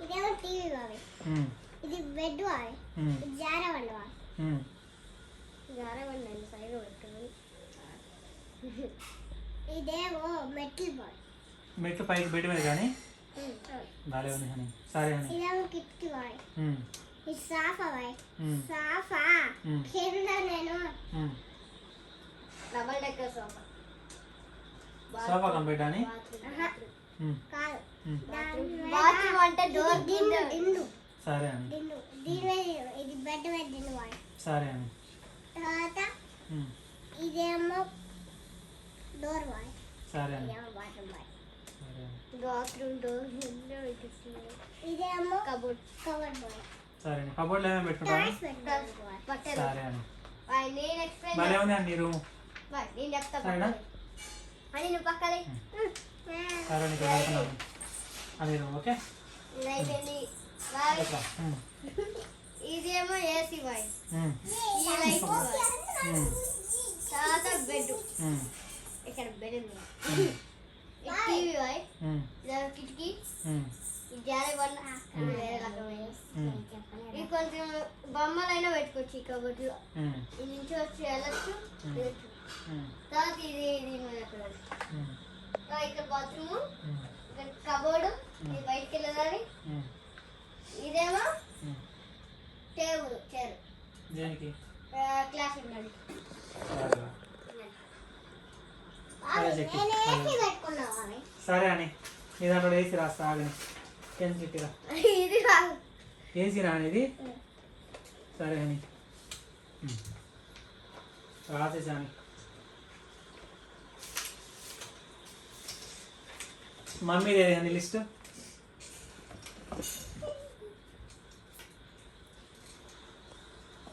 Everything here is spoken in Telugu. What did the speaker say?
ఇదేమో టీవీ బావి, ఇది బెడ్ బావి, ఇది జారబండ బావి. జారబండ సైడ్ పెట్టుకోండి. ఇదేమో మెట్లు బావి, మెట్లు పైకి బెడ్ మీద కానీ బాగా ఉంది హనీ. సరే హనీ. ఇదేమో కిటికీ బావి, ఇది సాఫా బావి. సాఫా కింద నేను double decker sofa. Sofa complete అని కాదు, బాత్రూమ్ అంటే డోర్ దిండు. సరే అని. దిండు దీని మీద ఇది బెడ్ మీద దిండు బావి. సరే అని. తర్వాత ఇదేమో డోర్ బాయ్. సరే అని. ఇదేమో బాత్రూమ్ బాయ్. సరే అని. బాత్రూమ్ డోర్ ఇదేమో కబోర్డ్ బాయ్. సరే అని. కబోర్డ్లో ఏమేమి పెట్టుకుంటావు? టాయ్స్ పెట్టుకోవాలి బాయ్. బట్టలు. సరే అని. నేను ఎక్స్ప్లెయిన్ భలే ఉంది అండి రూమ్. నేను చెప్తా సరేనా? అని నువ్వు పక్కలే. సరే నీకు వెళ్తున్నాను అని రూమ్. ఓకే అయిపోయింది. ఎట్లా? ఇదేమో ఏసీ బాయ్. ఉమ్. ఈ లైట్ బాయ్. తర్వాత బెడ్. ఇక్కడ బెడ్ ఉంది. TV bye. ఇదేమో కిటికీ. ఇది జారే బండ. ఇది వేరే రకమైన. ఇది కొంచెం బొమ్మలైనా పెట్టుకోవచ్చు కాబట్టి ఇది నుంచి వచ్చి వెళ్ళచ్చు. తర్వాత ఇది ఇక్కడ బాత్రూమ్, ఇక్కడ కబోర్డు, ఇది బయటికి వెళ్ళదాని. ఇదేమో టేబుల్ చైర్ దేనికి? క్లాస్ ఉండాలి. సరే అని. నీ దాంట్లో ఏసీ రాస్తా ఆగని. చిట్టిగా ఇది కాదు. ఏసీ రానిది. సరే అని రాసేసాను. మమ్మీది అని లిస్ట్